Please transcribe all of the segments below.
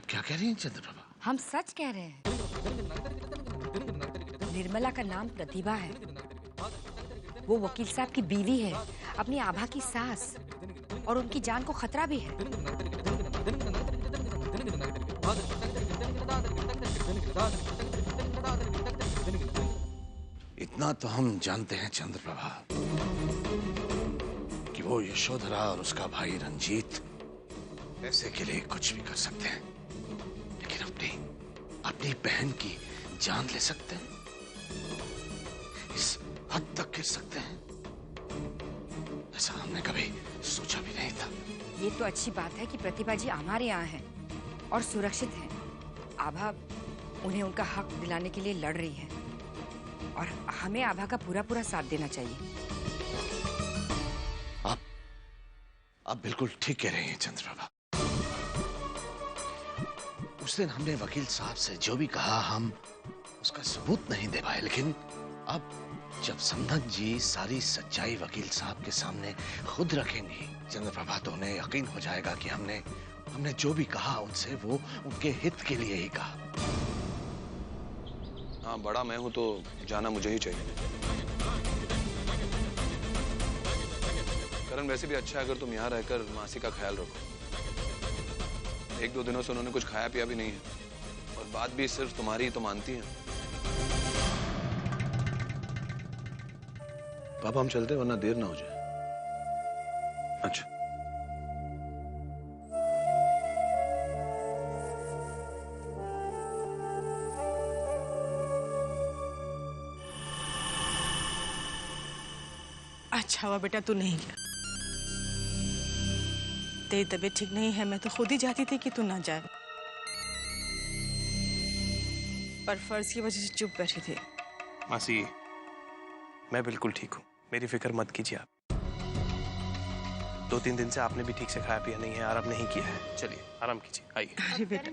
क्या कह रही हैं चंद्रप्रभा? हम सच कह रहे हैं। निर्मला का नाम प्रतिभा है। वो वकील साहब की बीवी है, अपनी आभा की सास, और उनकी जान को खतरा भी है। इतना तो हम जानते हैं चंद्रप्रभा कि वो यशोधरा और उसका भाई रंजीत पैसे के लिए कुछ भी कर सकते हैं, लेकिन अपनी बहन की जान ले सकते हैं, इस हद तक गिर सकते हैं, ऐसा हमने कभी सोचा भी नहीं था। ये तो अच्छी बात है कि प्रतिभा जी हमारे यहाँ हैं और सुरक्षित हैं। आभा उन्हें उनका हक दिलाने के लिए लड़ रही है और हमें आभा का पूरा पूरा साथ देना चाहिए। आप बिल्कुल ठीक कह रहे हैं चंद्रप्रभा। उस दिन हमने वकील साहब से जो भी कहा हम उसका सबूत नहीं दे पाए, लेकिन अब जब समधन जी सारी सच्चाई वकील साहब के सामने खुद रखेंगी चंद्रप्रभा, तो उन्हें यकीन हो जाएगा कि हमने जो भी कहा उनसे वो उनके हित के लिए ही कहा। हाँ, बड़ा मैं हूं तो जाना मुझे ही चाहिए। करण, वैसे भी अच्छा है अगर तुम यहाँ रहकर मासी का ख्याल रखो। 1-2 दिनों से उन्होंने कुछ खाया पिया भी नहीं है, और बात भी सिर्फ तुम्हारी तो मानती है। पापा हम चलते, वरना देर ना हो जाए। अच्छा। अच्छा हुआ बेटा तू नहीं गया। तेरी तबीयत ठीक नहीं है, मैं तो खुद ही चाहती थी कि तू ना जाए, पर फर्ज की वजह से चुप बैठी थी। मासी, मैं बिल्कुल ठीक हूँ, मेरी फिक्र मत कीजिए आप। 2-3 दिन से आपने भी ठीक से खाया पिया नहीं है, आराम नहीं किया है। चलिए आराम कीजिए, आइए। अरे बेटा,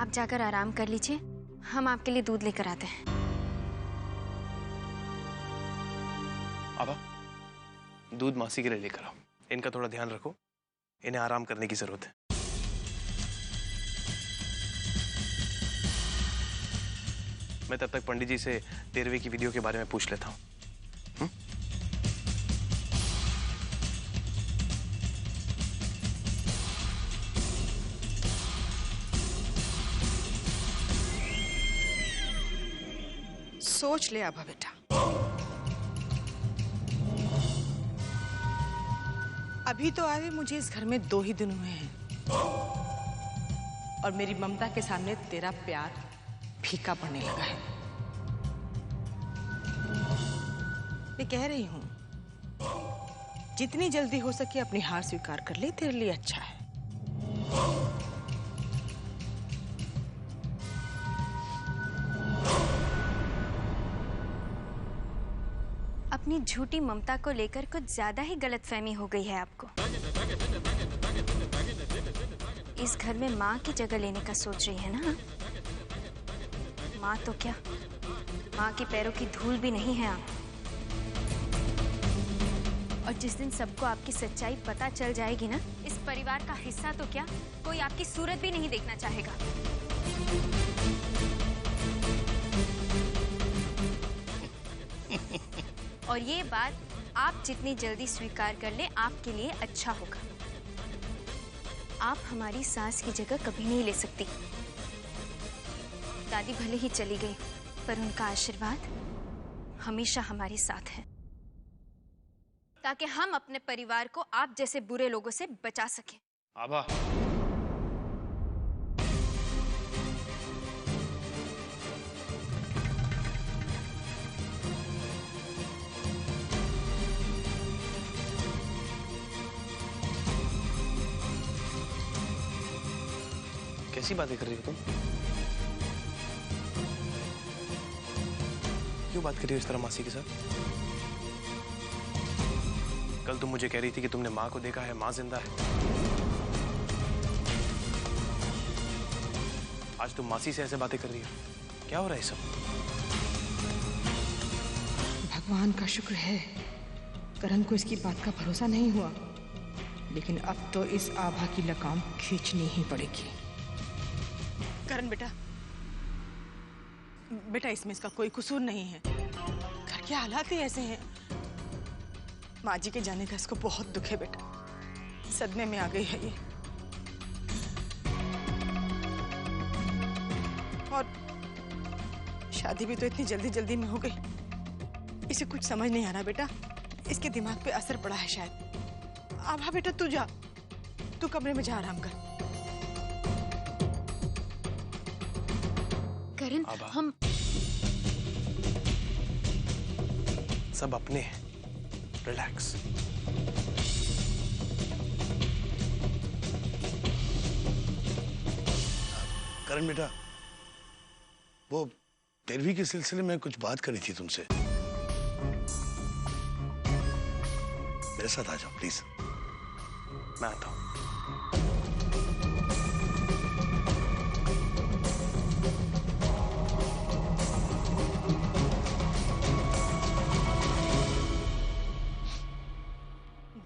आप जाकर आराम कर लीजिए, हम आपके लिए दूध लेकर आते हैं। आभा, दूध मासी के लिए लेकर आओ। इनका थोड़ा ध्यान रखो, इन्हें आराम करने की जरूरत है। मैं तब तक पंडित जी से 13वीं की वीडियो के बारे में पूछ लेता हूँ। सोच ले आभा बेटा, अभी तो आए मुझे इस घर में 2 ही दिन हुए हैं और मेरी ममता के सामने तेरा प्यार फीका पड़ने लगा है। मैं कह रही हूं, जितनी जल्दी हो सके अपनी हार स्वीकार कर ले, तेरे लिए अच्छा है। अपनी झूठी ममता को लेकर कुछ ज्यादा ही गलतफहमी हो गई है आपको। इस घर में माँ की जगह लेने का सोच रही है ना? माँ तो क्या, माँ के पैरों की धूल भी नहीं है आप। और जिस दिन सबको आपकी सच्चाई पता चल जाएगी ना, इस परिवार का हिस्सा तो क्या, कोई आपकी सूरत भी नहीं देखना चाहेगा। और ये बात आप जितनी जल्दी स्वीकार कर ले, आपके लिए अच्छा होगा। आप हमारी सास की जगह कभी नहीं ले सकती। दादी भले ही चली गई, पर उनका आशीर्वाद हमेशा हमारे साथ है, ताकि हम अपने परिवार को आप जैसे बुरे लोगों से बचा सकें। आभा, कैसी बातें कर रही हो तुम? क्यों बात कर रही हो इस तरह मासी के साथ? कल तुम मुझे कह रही थी कि तुमने माँ को देखा है, माँ जिंदा है। आज तुम मासी से ऐसे बातें कर रही हो, क्या हो रहा है सब? भगवान का शुक्र है करण को इसकी बात का भरोसा नहीं हुआ, लेकिन अब तो इस आभा की लगाम खींचनी ही पड़ेगी। करण बेटा, बेटा इसमें इसका कोई कसूर नहीं है। घर के हालात ही ऐसे हैं। माँ जी के जाने का इसको बहुत दुख है बेटा, सदमे में आ गई है ये। और शादी भी तो इतनी जल्दी जल्दी में हो गई। इसे कुछ समझ नहीं आ रहा बेटा, इसके दिमाग पे असर पड़ा है शायद। आभा बेटा तू जा, तू कमरे में जा आराम कर। करण, हम सब अपने हैं, रिलैक्स। करण बेटा, वो तेरहवीं के सिलसिले में कुछ बात करी थी तुमसे। मेरे साथ आ जाओ प्लीज। मैं आता हूं।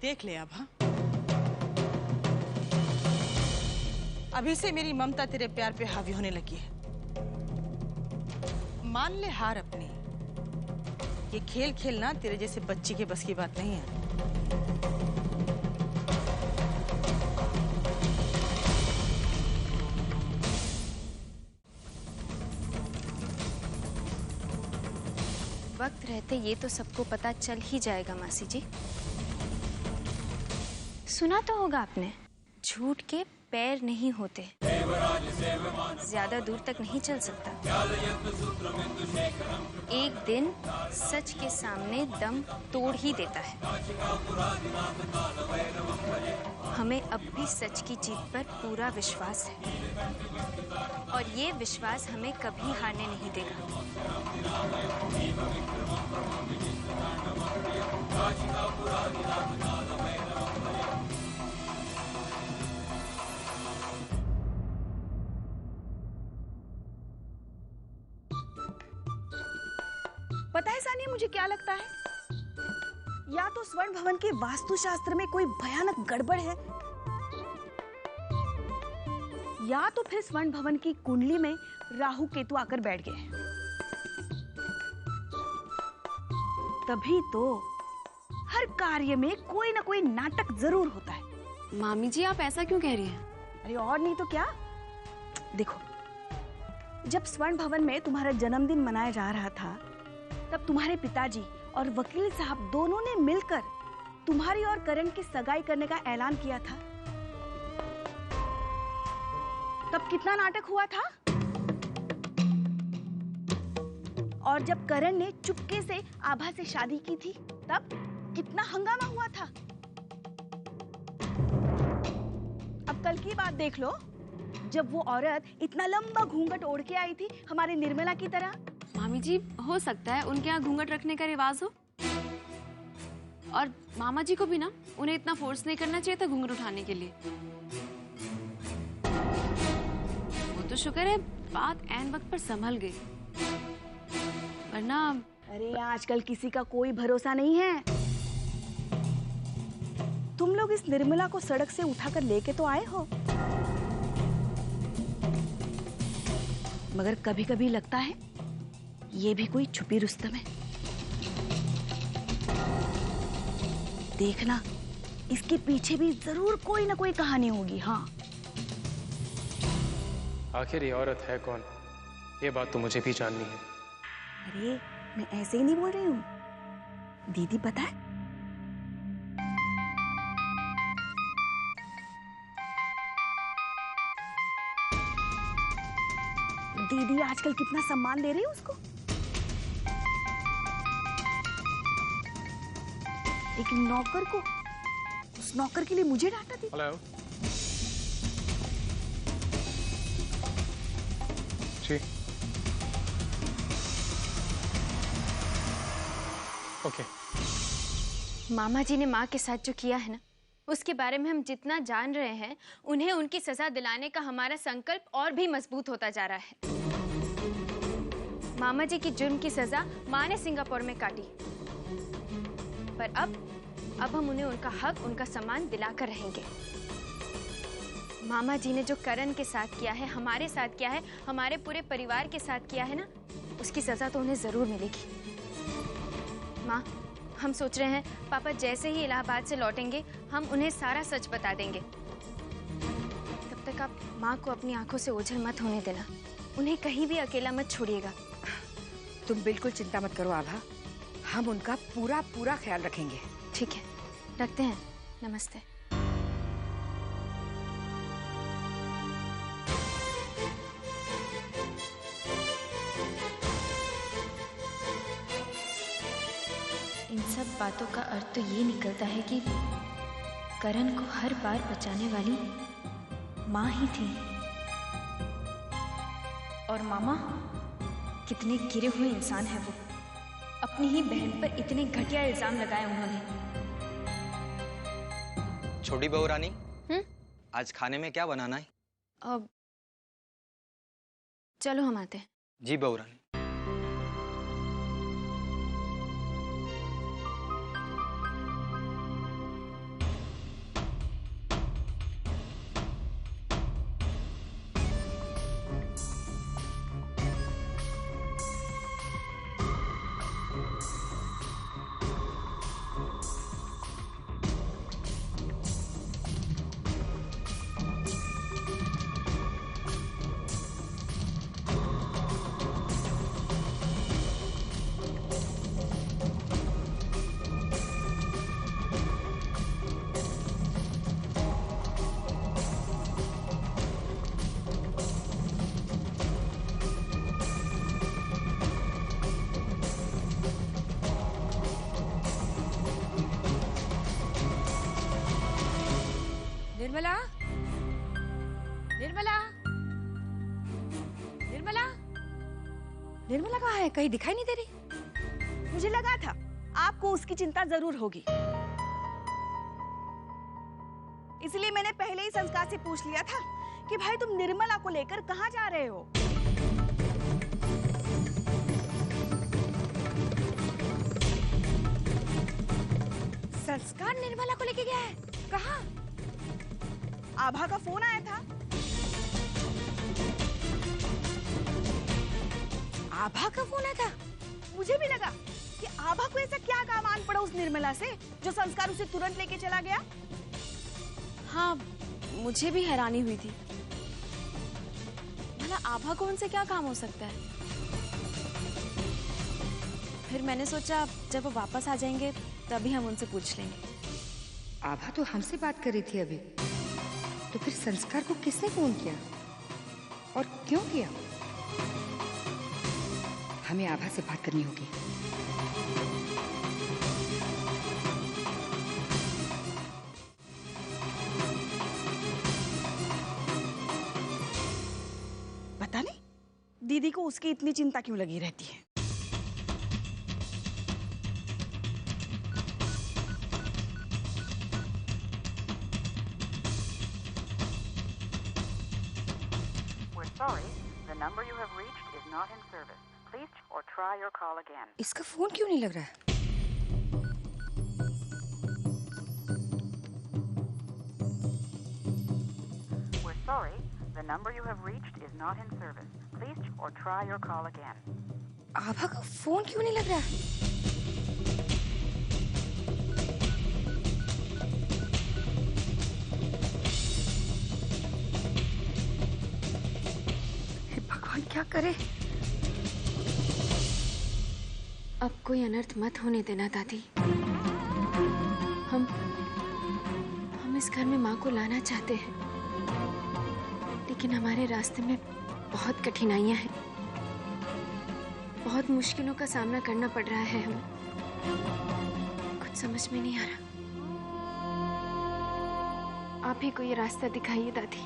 देख ले आभा, अभी से मेरी ममता तेरे प्यार पे हावी होने लगी है। मान ले हार अपनी। ये खेल खेलना तेरे जैसे बच्ची के बस की बात नहीं है। वक्त रहते ये तो सबको पता चल ही जाएगा मासी जी। सुना तो होगा आपने, झूठ के पैर नहीं होते, ज्यादा दूर तक नहीं चल सकता। एक दिन सच के सामने दम तोड़ ही देता है। हमें अब भी सच की जीत पर पूरा विश्वास है और ये विश्वास हमें कभी हारने नहीं देगा। पता है सानिया, मुझे क्या लगता है, या तो स्वर्ण भवन के वास्तुशास्त्र में कोई भयानक गड़बड़ है, या तो फिर स्वर्ण भवन की कुंडली में राहु केतु आकर बैठ गए हैं। तभी तो हर कार्य में कोई ना कोई नाटक जरूर होता है। मामी जी, आप ऐसा क्यों कह रही हैं? अरे और नहीं तो क्या। देखो, जब स्वर्ण भवन में तुम्हारा जन्मदिन मनाया जा रहा था, तब तुम्हारे पिताजी और वकील साहब दोनों ने मिलकर तुम्हारी और करण की सगाई करने का ऐलान किया था। तब कितना नाटक हुआ था। और जब करण ने चुपके से आभा से शादी की थी, तब कितना हंगामा हुआ था। अब कल की बात देख लो, जब वो औरत इतना लंबा घूंघट ओढ़ के आई थी हमारे निर्मला की तरह। मामी जी, हो सकता है उनके यहाँ घूंघट रखने का रिवाज हो, और मामा जी को भी ना उन्हें इतना फोर्स नहीं करना चाहिए था घूंघट उठाने के लिए। वो तो शुक्र है बात ऐन वक्त पर संभल गई, वरना। अरे आजकल किसी का कोई भरोसा नहीं है। तुम लोग इस निर्मला को सड़क से उठाकर लेके तो आए हो, मगर कभी कभी लगता है ये भी कोई छुपी रुस्तम है। देखना, इसके पीछे भी जरूर कोई ना कोई कहानी होगी। हाँ, आखिर ये औरत है कौन, ये बात तो मुझे भी जाननी है। अरे मैं ऐसे ही नहीं बोल रही हूँ, दीदी पता है, दीदी आजकल कितना सम्मान दे रही है उसको। एक नौकर को, उस नौकर के लिए मुझे डांटा दी। हेलो जी, ओके। मामा जी ने माँ के साथ जो किया है ना, उसके बारे में हम जितना जान रहे हैं, उन्हें उनकी सजा दिलाने का हमारा संकल्प और भी मजबूत होता जा रहा है। मामा जी की जुर्म की सजा माँ ने सिंगापुर में काटी, पर अब हम उन्हें उनका हक, उनका सम्मान दिलाकर रहेंगे। मामा जी ने जो करण के साथ किया है, हमारे साथ किया है, हमारे पूरे परिवार के साथ किया है ना, उसकी सजा तो उन्हें जरूर मिलेगी। माँ, हम सोच रहे हैं पापा जैसे ही इलाहाबाद से लौटेंगे हम उन्हें सारा सच बता देंगे। तब तक आप माँ को अपनी आंखों से ओझल मत होने देना, उन्हें कहीं भी अकेला मत छोड़िएगा। तुम बिल्कुल चिंता मत करो आभा, हम उनका पूरा पूरा ख्याल रखेंगे। ठीक है, रखते हैं। नमस्ते। इन सब बातों का अर्थ तो ये निकलता है कि करण को हर बार बचाने वाली माँ ही थी। और मामा कितने गिरे हुए इंसान है वो, अपनी ही बहन पर इतने घटिया इल्जाम लगाए उन्होंने। छोटी बहू रानी, आज खाने में क्या बनाना है? अब चलो हम आते हैं। जी बहू रानी। निर्मला, निर्मला, निर्मला, निर्मला कहाँ है? कहीं दिखाई नहीं दे रही। मुझे लगा था आपको उसकी चिंता जरूर होगी, इसलिए मैंने पहले ही संस्कार से पूछ लिया था कि भाई तुम निर्मला को लेकर कहाँ जा रहे हो। संस्कार निर्मला को लेके गया है? कहाँ? आभा का फोन आया था। आभा का फोन आया था? मुझे भी लगा कि आभा को ऐसा क्या काम आन पड़ा उस निर्मला से जो संस्कार उसे तुरंत लेके चला गया। हाँ, मुझे भी हैरानी हुई थी, भला आभा को उनसे क्या काम हो सकता है। फिर मैंने सोचा जब वो वापस आ जाएंगे तभी हम उनसे पूछ लेंगे। आभा तो हमसे बात कर रही थी अभी, तो फिर संस्कार को किसने फोन किया और क्यों किया? हमें आभा से बात करनी होगी। पता नहीं दीदी को उसकी इतनी चिंता क्यों लगी रहती है। Sorry, the number you have reached is not in service. Please or try your call again. इसका फोन क्यों नहीं लग रहा है? We're sorry, the number you have reached is not in service. Please or try your call again. आभा का phone क्यों नहीं लग रहा है? क्या करे? अब कोई अनर्थ मत होने देना दादी। हम इस घर में माँ को लाना चाहते हैं, लेकिन हमारे रास्ते में बहुत कठिनाइयां हैं, बहुत मुश्किलों का सामना करना पड़ रहा है हमें। कुछ समझ में नहीं आ रहा। आप ही कोई रास्ता दिखाइए दादी।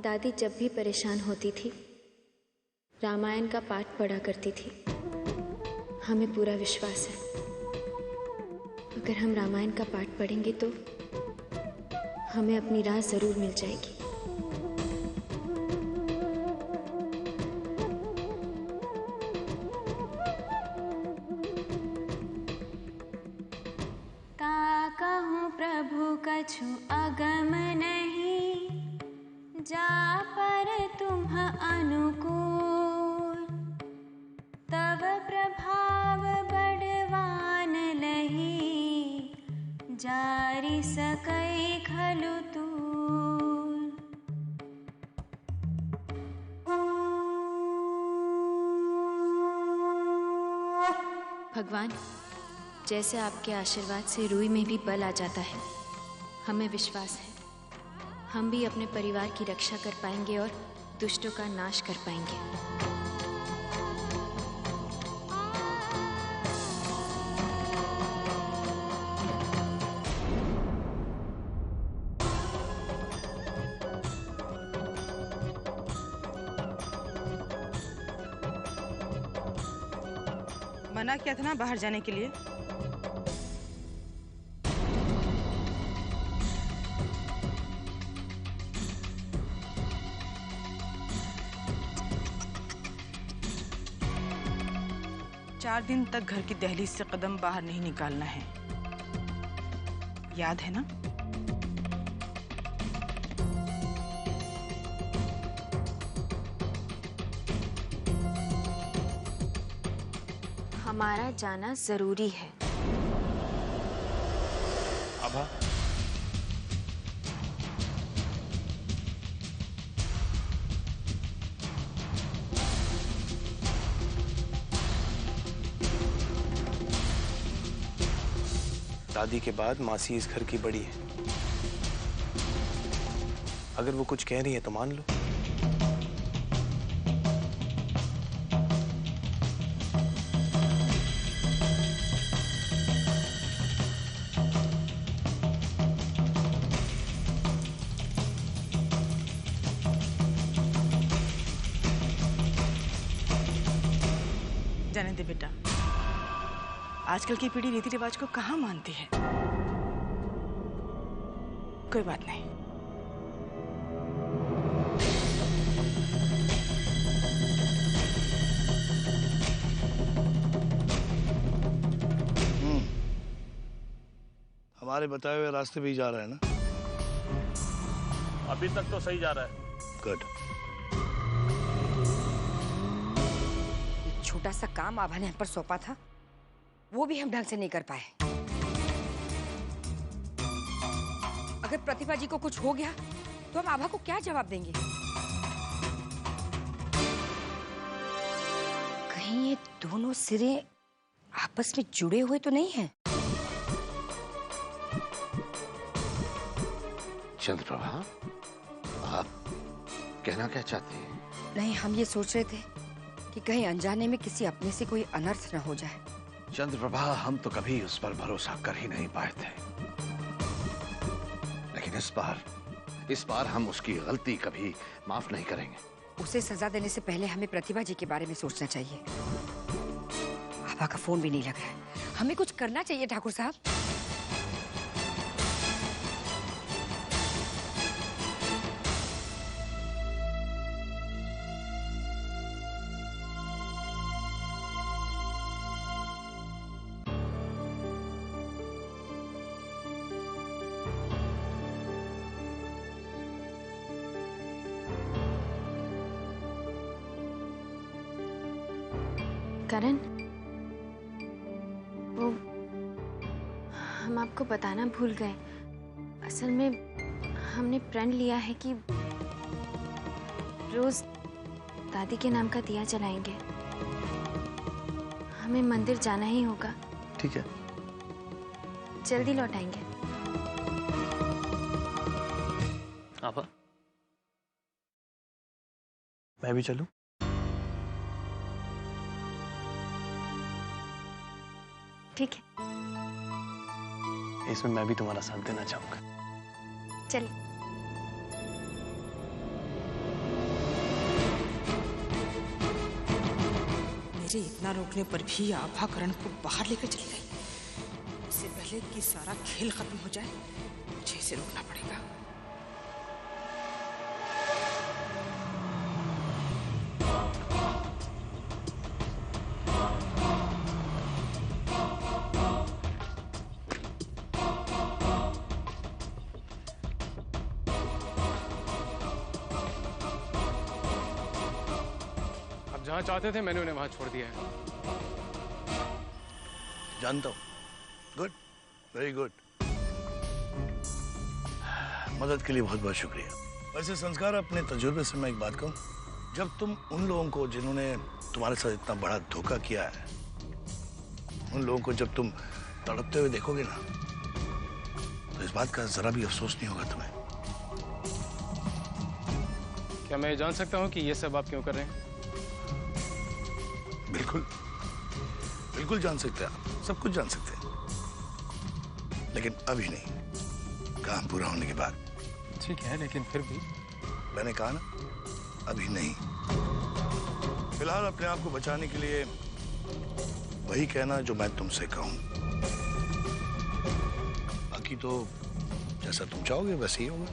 दादी जब भी परेशान होती थी रामायण का पाठ पढ़ा करती थी। हमें पूरा विश्वास है अगर हम रामायण का पाठ पढ़ेंगे तो हमें अपनी राह जरूर मिल जाएगी। का कहूँ प्रभु कछु अगम करी सकै खलु तू। भगवान, जैसे आपके आशीर्वाद से रूई में भी बल आ जाता है, हमें विश्वास है हम भी अपने परिवार की रक्षा कर पाएंगे और दुष्टों का नाश कर पाएंगे। मना किया था ना बाहर जाने के लिए। चार दिन तक घर की दहलीज से कदम बाहर नहीं निकालना है, याद है ना? हमारा जाना जरूरी है। आभा, दादी के बाद मासी इस घर की बड़ी है। अगर वो कुछ कह रही है तो मान लो। जाने दे बेटा, आजकल की पीढ़ी रीति रिवाज को कहाँ मानती है। कोई बात नहीं। हमारे बताए हुए रास्ते पे ही जा रहा है ना? अभी तक तो सही जा रहा है। गुड। छोटा सा काम आभा ने हम पर सौंपा था, वो भी हम ढंग से नहीं कर पाए। अगर प्रतिभा जी को कुछ हो गया तो हम आभा को क्या जवाब देंगे? कहीं ये दोनों सिरे आपस में जुड़े हुए तो नहीं हैं? चंद्रप्रभा, आप कहना क्या चाहते हैं? नहीं, हम ये सोच रहे थे कि कहीं अनजाने में किसी अपने से कोई अनर्थ न हो जाए। चंद्रप्रभा, हम तो कभी उस पर भरोसा कर ही नहीं पाए थे, लेकिन इस बार हम उसकी गलती कभी माफ नहीं करेंगे। उसे सजा देने से पहले हमें प्रतिभा जी के बारे में सोचना चाहिए। आभा का फोन भी नहीं लग रहा है, हमें कुछ करना चाहिए ठाकुर साहब। करण, वो हम आपको बताना भूल गए। असल में हमने प्रण लिया है कि रोज दादी के नाम का दिया जलाएंगे। हमें मंदिर जाना ही होगा। ठीक है, जल्दी लौट आएंगे। आभा, मैं भी चलूं? ठीक है, इसमें मैं भी तुम्हारा साथ देना चाहूंगा। चलिए। मेरे इतना रोकने पर भी आभा करण को बाहर लेकर चली गई। इससे पहले कि सारा खेल खत्म हो जाए, मुझे इसे रोकना पड़ेगा। जहाँ चाहते थे मैंने उन्हें वहां छोड़ दिया है। जानता हूँ। Good, very good. मदद के लिए बहुत बहुत शुक्रिया। वैसे संस्कार, अपने तजुर्बे से मैं एक बात कहूँ, जब तुम उन लोगों को जिन्होंने तुम्हारे साथ इतना बड़ा धोखा किया है, उन लोगों को जब तुम तड़पते हुए देखोगे ना, तो इस बात का जरा भी अफसोस नहीं होगा तुम्हें। क्या मैं जान सकता हूँ कि ये सब आप क्यों कर रहे हैं? बिल्कुल बिल्कुल जान सकते हैं आप, सब कुछ जान सकते हैं, लेकिन अभी नहीं, काम पूरा होने के बाद। ठीक है, लेकिन फिर भी मैंने कहा ना, अभी नहीं। फिलहाल अपने आप को बचाने के लिए वही कहना जो मैं तुमसे कहूं। बाकी तो जैसा तुम चाहोगे वैसे ही होगा।